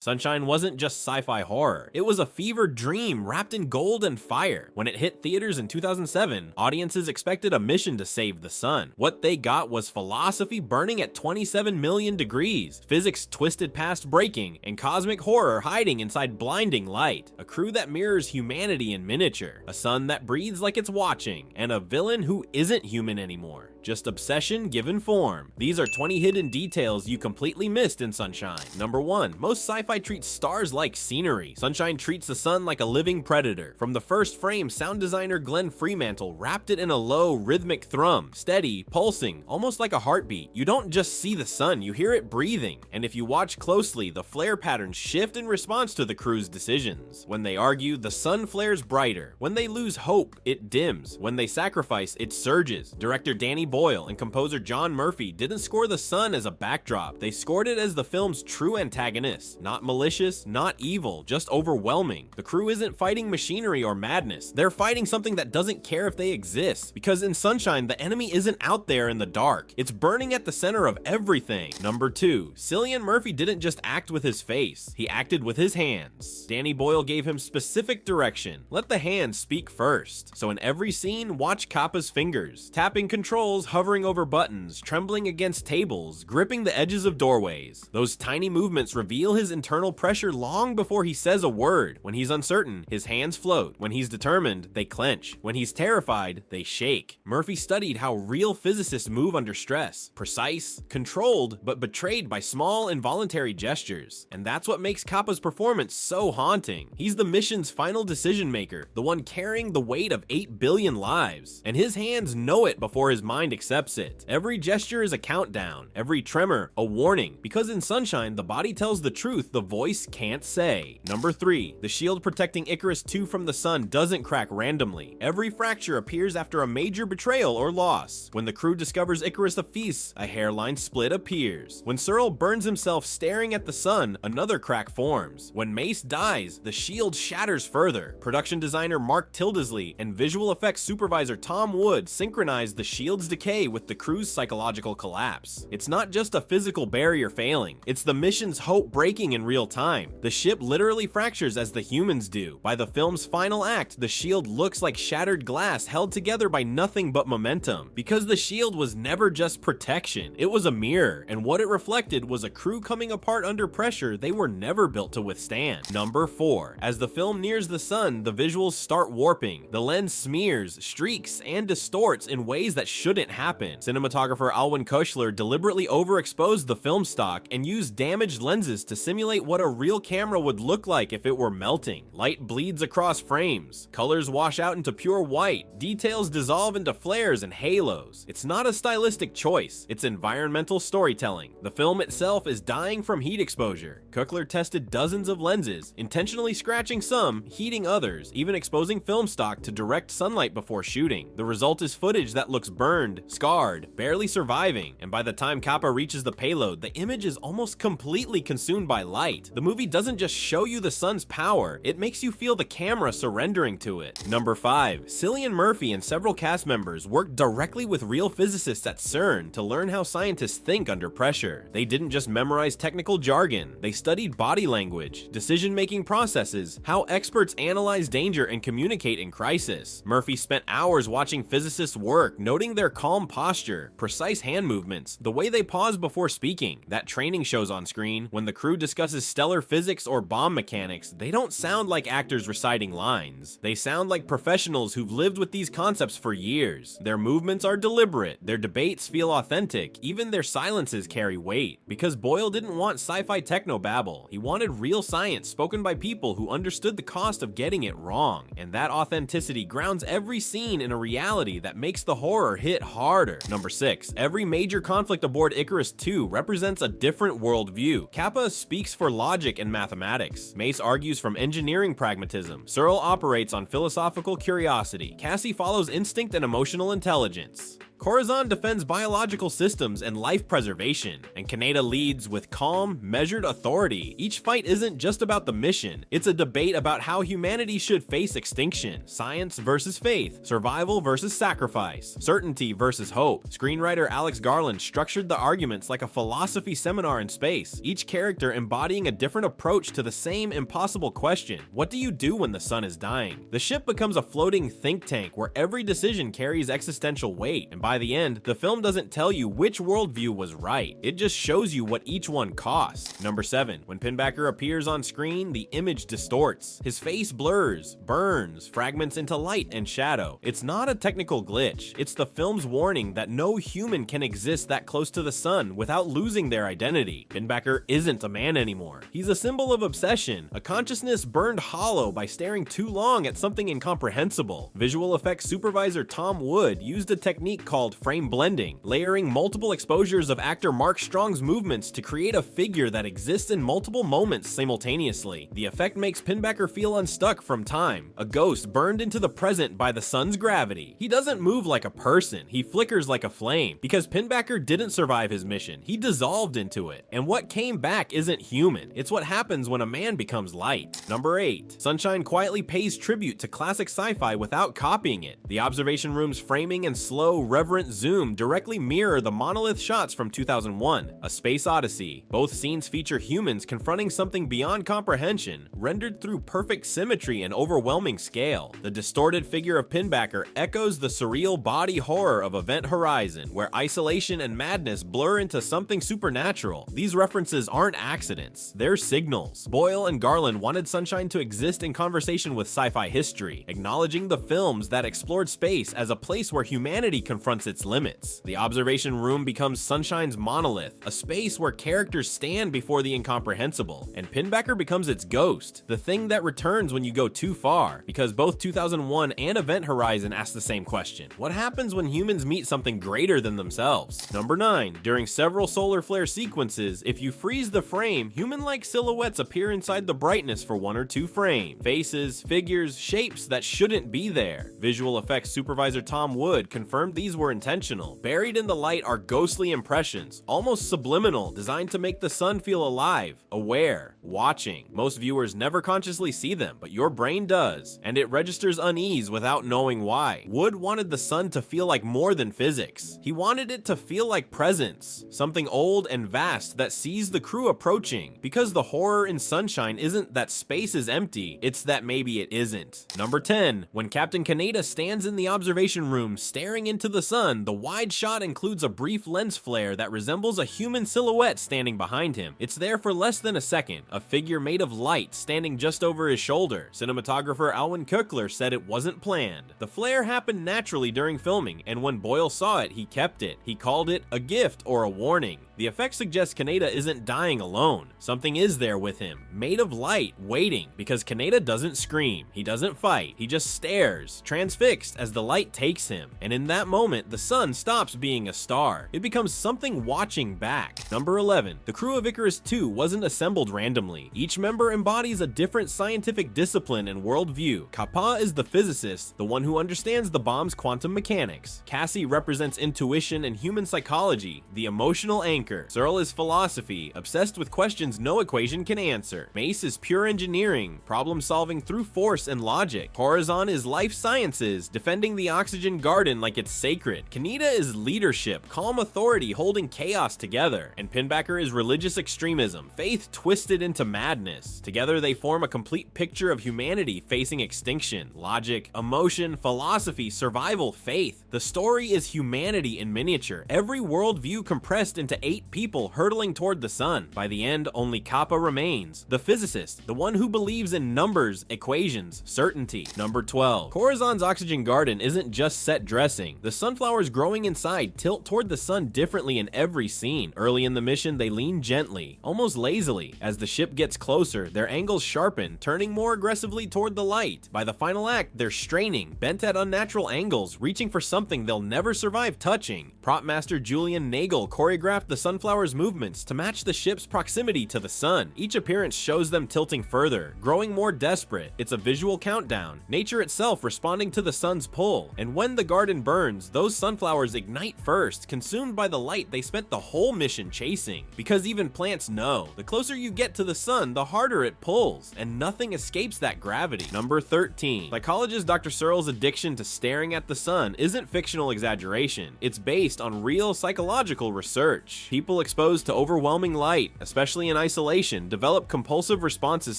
Sunshine wasn't just sci-fi horror, it was a fevered dream wrapped in gold and fire. When it hit theaters in 2007, audiences expected a mission to save the sun. What they got was philosophy burning at 27 million degrees, physics twisted past breaking, and cosmic horror hiding inside blinding light. A crew that mirrors humanity in miniature, a sun that breathes like it's watching, and a villain who isn't human anymore, just obsession given form. These are 20 hidden details you completely missed in Sunshine. Number 1. Most sci-fi treats stars like scenery. Sunshine treats the sun like a living predator. From the first frame, sound designer Glenn Fremantle wrapped it in a low, rhythmic thrum, steady, pulsing, almost like a heartbeat. You don't just see the sun, you hear it breathing. And if you watch closely, the flare patterns shift in response to the crew's decisions. When they argue, the sun flares brighter. When they lose hope, it dims. When they sacrifice, it surges. Director Danny Boyle and composer Cillian Murphy didn't score the sun as a backdrop. They scored it as the film's true antagonist. Not malicious, not evil, just overwhelming. The crew isn't fighting machinery or madness. They're fighting something that doesn't care if they exist. Because in Sunshine, the enemy isn't out there in the dark. It's burning at the center of everything. Number 2. Cillian Murphy didn't just act with his face. He acted with his hands. Danny Boyle gave him specific direction. Let the hands speak first. So in every scene, watch Kappa's fingers, tapping controls, hovering over buttons, trembling against tables, gripping the edges of doorways. Those tiny movements reveal his internal pressure long before he says a word. When he's uncertain, his hands float. When he's determined, they clench. When he's terrified, they shake. Murphy studied how real physicists move under stress. Precise, controlled, but betrayed by small, involuntary gestures. And that's what makes Kappa's performance so haunting. He's the mission's final decision maker, the one carrying the weight of 8 billion lives. And his hands know it before his mind accepts it. Every gesture is a countdown, every tremor a warning, because in Sunshine, the body tells the truth the voice can't say. Number 3. The shield protecting Icarus II from the sun doesn't crack randomly. Every fracture appears after a major betrayal or loss. When the crew discovers Icarus a feast, a hairline split appears. When Searle burns himself staring at the sun, another crack forms. When Mace dies, the shield shatters further. Production designer Mark Tildesley and visual effects supervisor Tom Wood synchronized the shield's decay with the crew's psychological collapse. It's not just a physical barrier failing, it's the mission's hope breaking in real time. The ship literally fractures as the humans do. By the film's final act, the shield looks like shattered glass held together by nothing but momentum. Because the shield was never just protection, it was a mirror, and what it reflected was a crew coming apart under pressure they were never built to withstand. Number 4. As the film nears the sun, the visuals start warping. The lens smears, streaks, and distorts in ways that shouldn't happen. Cinematographer Alwyn Kushler deliberately overexposed the film stock and used damaged lenses to simulate what a real camera would look like if it were melting. Light bleeds across frames, colors wash out into pure white, details dissolve into flares and halos. It's not a stylistic choice, it's environmental storytelling. The film itself is dying from heat exposure. Kushler tested dozens of lenses, intentionally scratching some, heating others, even exposing film stock to direct sunlight before shooting. The result is footage that looks burned, scarred, barely surviving, and by the time Kappa reaches the payload, the image is almost completely consumed by light. The movie doesn't just show you the sun's power, it makes you feel the camera surrendering to it. Number 5. Cillian Murphy and several cast members worked directly with real physicists at CERN to learn how scientists think under pressure. They didn't just memorize technical jargon, they studied body language, decision-making processes, how experts analyze danger and communicate in crisis. Murphy spent hours watching physicists work, noting their calm posture, precise hand movements, the way they pause before speaking. That training shows on screen. When the crew discusses stellar physics or bomb mechanics, they don't sound like actors reciting lines. They sound like professionals who've lived with these concepts for years. Their movements are deliberate, their debates feel authentic, even their silences carry weight. Because Boyle didn't want sci-fi techno-babble, he wanted real science spoken by people who understood the cost of getting it wrong. And that authenticity grounds every scene in a reality that makes the horror hit harder. Number 6. Every major conflict aboard Icarus II represents a different worldview. Kappa speaks for logic and mathematics. Mace argues from engineering pragmatism. Searle operates on philosophical curiosity. Cassie follows instinct and emotional intelligence. Corazon defends biological systems and life preservation, and Kaneda leads with calm, measured authority. Each fight isn't just about the mission, it's a debate about how humanity should face extinction, science versus faith, survival versus sacrifice, certainty versus hope. Screenwriter Alex Garland structured the arguments like a philosophy seminar in space, each character embodying a different approach to the same impossible question: what do you do when the sun is dying? The ship becomes a floating think tank where every decision carries existential weight, and by the end, the film doesn't tell you which worldview was right, it just shows you what each one costs. Number 7. When Pinbacker appears on screen, the image distorts. His face blurs, burns, fragments into light and shadow. It's not a technical glitch, it's the film's warning that no human can exist that close to the sun without losing their identity. Pinbacker isn't a man anymore. He's a symbol of obsession, a consciousness burned hollow by staring too long at something incomprehensible. Visual effects supervisor Tom Wood used a technique called frame blending, layering multiple exposures of actor Mark Strong's movements to create a figure that exists in multiple moments simultaneously. The effect makes Pinbacker feel unstuck from time, a ghost burned into the present by the sun's gravity. He doesn't move like a person, he flickers like a flame. Because Pinbacker didn't survive his mission, he dissolved into it. And what came back isn't human, it's what happens when a man becomes light. Number 8. Sunshine quietly pays tribute to classic sci-fi without copying it. The observation room's framing and slow, reverent zoom directly mirror the monolith shots from 2001, A Space Odyssey. Both scenes feature humans confronting something beyond comprehension, rendered through perfect symmetry and overwhelming scale. The distorted figure of Pinbacker echoes the surreal body horror of Event Horizon, where isolation and madness blur into something supernatural. These references aren't accidents, they're signals. Boyle and Garland wanted Sunshine to exist in conversation with sci-fi history, acknowledging the films that explored space as a place where humanity confronts its limits. The observation room becomes Sunshine's monolith, a space where characters stand before the incomprehensible, and Pinbacker becomes its ghost, the thing that returns when you go too far, because both 2001 and Event Horizon ask the same question: what happens when humans meet something greater than themselves? Number 9. During several solar flare sequences, if you freeze the frame, human-like silhouettes appear inside the brightness for 1 or 2 frames. Faces, figures, shapes that shouldn't be there. Visual effects supervisor Tom Wood confirmed these were intentional. Buried in the light are ghostly impressions, almost subliminal, designed to make the sun feel alive, aware, watching. Most viewers never consciously see them, but your brain does, and it registers unease without knowing why. Wood wanted the sun to feel like more than physics. He wanted it to feel like presence, something old and vast that sees the crew approaching, because the horror in Sunshine isn't that space is empty, it's that maybe it isn't. Number 10. When Captain Kaneda stands in the observation room staring into the sun, the wide shot includes a brief lens flare that resembles a human silhouette standing behind him. It's there for less than a second, a figure made of light standing just over his shoulder. Cinematographer Alwyn Kuckler said it wasn't planned. The flare happened naturally during filming, and when Boyle saw it, he kept it. He called it a gift or a warning. The effect suggests Kaneda isn't dying alone. Something is there with him, made of light, waiting, because Kaneda doesn't scream, he doesn't fight, he just stares, transfixed as the light takes him. And in that moment, the sun stops being a star. It becomes something watching back. Number 11. The crew of Icarus II wasn't assembled randomly. Each member embodies a different scientific discipline and worldview. Kappa is the physicist, the one who understands the bomb's quantum mechanics. Cassie represents intuition and human psychology, the emotional anchor. Searle is philosophy, obsessed with questions no equation can answer. Mace is pure engineering, problem solving through force and logic. Corazon is life sciences, defending the oxygen garden like it's sacred. Kaneda is leadership, calm authority holding chaos together. And Pinbacker is religious extremism, faith twisted into madness. Together they form a complete picture of humanity facing extinction, logic, emotion, philosophy, survival, faith. The story is humanity in miniature, every worldview compressed into 8 people hurtling toward the sun. By the end, only Kappa remains, the physicist, the one who believes in numbers, equations, certainty. Number 12. Corazon's oxygen garden isn't just set dressing. The sunflowers growing inside tilt toward the sun differently in every scene. Early in the mission, they lean gently, almost lazily. As the ship gets closer, their angles sharpen, turning more aggressively toward the light. By the final act, they're straining, bent at unnatural angles, reaching for something they'll never survive touching. Prop master Julian Nagel choreographed the sunflowers' movements to match the ship's proximity to the sun. Each appearance shows them tilting further, growing more desperate. It's a visual countdown, nature itself responding to the sun's pull. And when the garden burns, those Those sunflowers ignite first, consumed by the light they spent the whole mission chasing. Because even plants know, the closer you get to the sun, the harder it pulls, and nothing escapes that gravity. Number 13. Psychologist Dr. Searle's addiction to staring at the sun isn't fictional exaggeration. It's based on real psychological research. People exposed to overwhelming light, especially in isolation, develop compulsive responses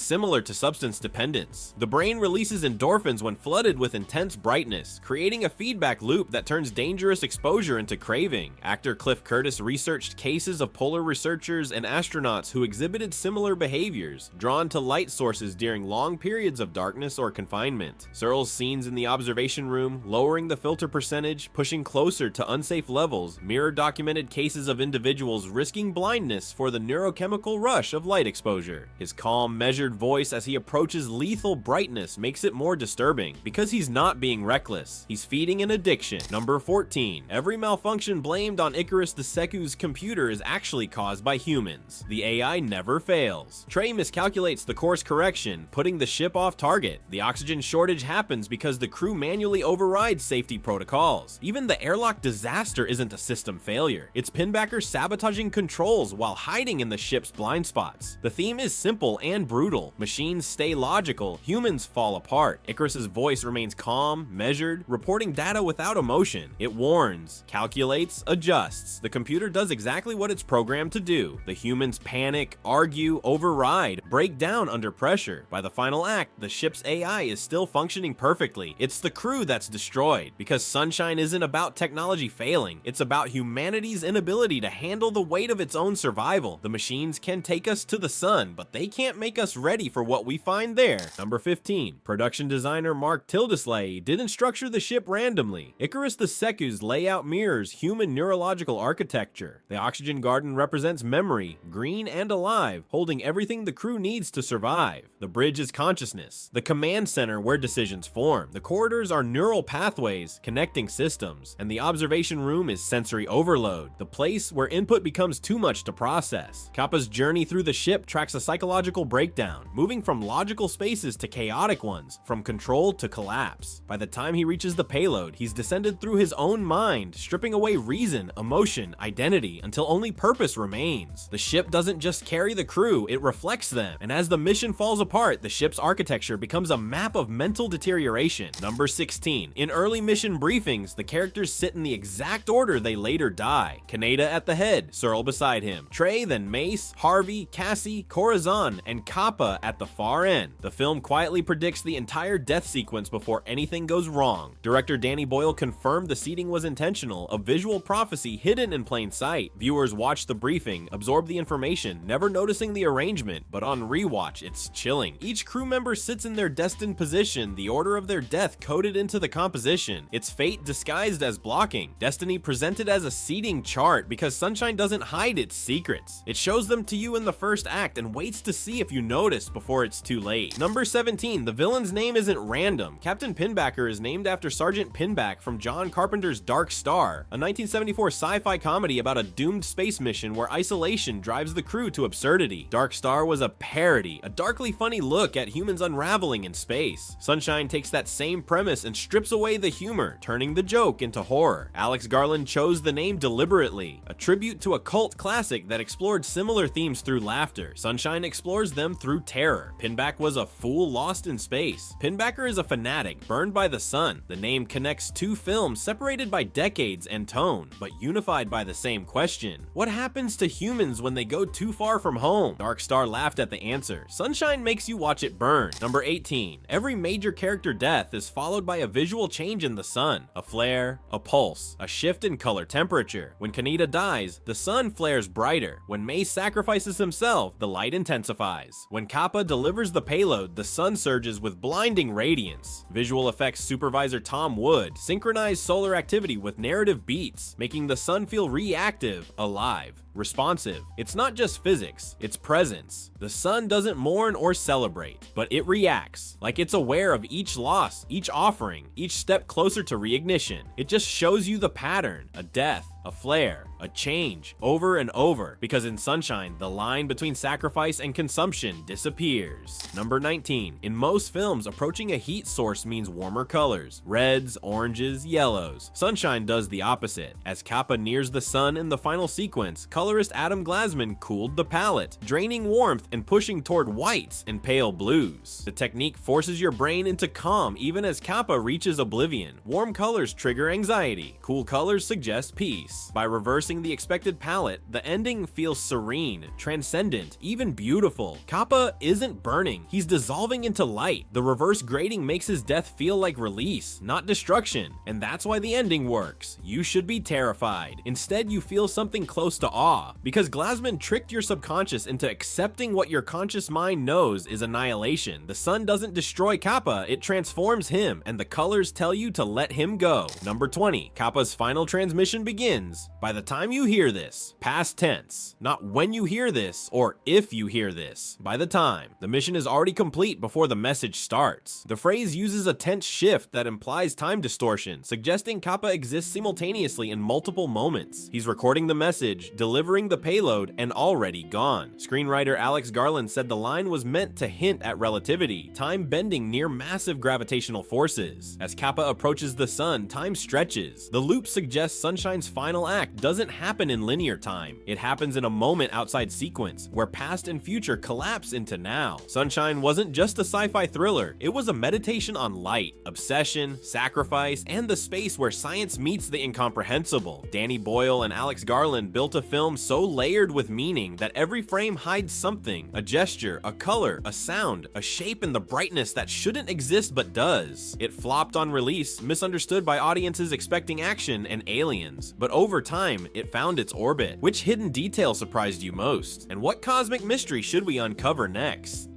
similar to substance dependence. The brain releases endorphins when flooded with intense brightness, creating a feedback loop that turns dangerous exposure into craving. Actor Cliff Curtis researched cases of polar researchers and astronauts who exhibited similar behaviors, drawn to light sources during long periods of darkness or confinement. Searle's scenes in the observation room, lowering the filter percentage, pushing closer to unsafe levels, mirror documented cases of individuals risking blindness for the neurochemical rush of light exposure. His calm, measured voice as he approaches lethal brightness makes it more disturbing, because he's not being reckless, he's feeding an addiction. Number 14. Every malfunction blamed on Icarus the Seku's computer is actually caused by humans. The AI never fails. Trey miscalculates the course correction, putting the ship off target. The oxygen shortage happens because the crew manually overrides safety protocols. Even the airlock disaster isn't a system failure. It's Pinbacker sabotaging controls while hiding in the ship's blind spots. The theme is simple and brutal. Machines stay logical, humans fall apart. Icarus's voice remains calm, measured, reporting data without emotion. It warns, calculates, adjusts. The computer does exactly what it's programmed to do. The humans panic, argue, override, break down under pressure. By the final act, the ship's AI is still functioning perfectly. It's the crew that's destroyed, because Sunshine isn't about technology failing. It's about humanity's inability to handle the weight of its own survival. The machines can take us to the sun, but they can't make us ready for what we find there. Number 15. Production designer Mark Tildesley didn't structure the ship randomly. Icarus the Seku's layout mirrors human neurological architecture. The oxygen garden represents memory, green and alive, holding everything the crew needs to survive. The bridge is consciousness, the command center where decisions form. The corridors are neural pathways connecting systems, and the observation room is sensory overload, the place where input becomes too much to process. Kappa's journey through the ship tracks a psychological breakdown, moving from logical spaces to chaotic ones, from control to collapse. By the time he reaches the payload, he's descended through his own mind, stripping away reason, emotion, identity, until only purpose remains. The ship doesn't just carry the crew, it reflects them, and as the mission falls apart, the ship's architecture becomes a map of mental deterioration. Number 16. In early mission briefings, the characters sit in the exact order they later die. Kaneda at the head, Searle beside him, Trey, then Mace, Harvey, Cassie, Corazon, and Kappa at the far end. The film quietly predicts the entire death sequence before anything goes wrong. Director Danny Boyle confirmed the seating was intentional, a visual prophecy hidden in plain sight. Viewers watch the briefing, absorb the information, never noticing the arrangement, but on rewatch, it's chilling. Each crew member sits in their destined position, the order of their death coded into the composition. It's fate disguised as blocking, destiny presented as a seating chart, because Sunshine doesn't hide its secrets. It shows them to you in the first act and waits to see if you notice before it's too late. Number 17. The villain's name isn't random. Captain Pinbacker is named after Sergeant Pinback from John Carpenter's Dark Star, a 1974 sci-fi comedy about a doomed space mission where isolation drives the crew to absurdity. Dark Star was a parody, a darkly funny look at humans unraveling in space. Sunshine takes that same premise and strips away the humor, turning the joke into horror. Alex Garland chose the name deliberately, a tribute to a cult classic that explored similar themes through laughter. Sunshine explores them through terror. Pinback was a fool lost in space. Pinbacker is a fanatic burned by the sun. The name connects two films separated by decades and tone, but unified by the same question. What happens to humans when they go too far from home? Dark Star laughed at the answer. Sunshine makes you watch it burn. Number 18. Every major character death is followed by a visual change in the sun. A flare, a pulse, a shift in color temperature. When Kaneda dies, the sun flares brighter. When Mace sacrifices himself, the light intensifies. When Kappa delivers the payload, the sun surges with blinding radiance. Visual effects supervisor Tom Wood synchronized solar activity with narrative beats, making the sun feel reactive, alive. responsive. It's not just physics, it's presence. The sun doesn't mourn or celebrate, but it reacts, like it's aware of each loss, each offering, each step closer to reignition. It just shows you the pattern, a death, a flare, a change, over and over, because in Sunshine, the line between sacrifice and consumption disappears. Number 19. In most films, approaching a heat source means warmer colors, reds, oranges, yellows. Sunshine does the opposite. As Kappa nears the sun in the final sequence, colorist Adam Glasman cooled the palette, draining warmth and pushing toward whites and pale blues. The technique forces your brain into calm even as Kappa reaches oblivion. Warm colors trigger anxiety, cool colors suggest peace. By reversing the expected palette, the ending feels serene, transcendent, even beautiful. Kappa isn't burning, he's dissolving into light. The reverse grading makes his death feel like release, not destruction, and that's why the ending works. You should be terrified. Instead, you feel something close to awe, because Glasman tricked your subconscious into accepting what your conscious mind knows is annihilation. The sun doesn't destroy Kappa, it transforms him, and the colors tell you to let him go. Number 20. Kappa's final transmission begins. By the time you hear this, past tense, not when you hear this or if you hear this, by the time. The mission is already complete before the message starts. The phrase uses a tense shift that implies time distortion, suggesting Kappa exists simultaneously in multiple moments. He's recording the message, delivering the payload, and already gone. Screenwriter Alex Garland said the line was meant to hint at relativity, time bending near massive gravitational forces. As Kappa approaches the sun, time stretches. The loop suggests Sunshine's final act doesn't happen in linear time. It happens in a moment outside sequence, where past and future collapse into now. Sunshine wasn't just a sci-fi thriller, it was a meditation on light, obsession, sacrifice, and the space where science meets the incomprehensible. Danny Boyle and Alex Garland built a film so layered with meaning that every frame hides something, a gesture, a color, a sound, a shape, and the brightness that shouldn't exist but does. It flopped on release, misunderstood by audiences expecting action and aliens, but over time, it found its orbit. Which hidden detail surprised you most? And what cosmic mystery should we uncover next?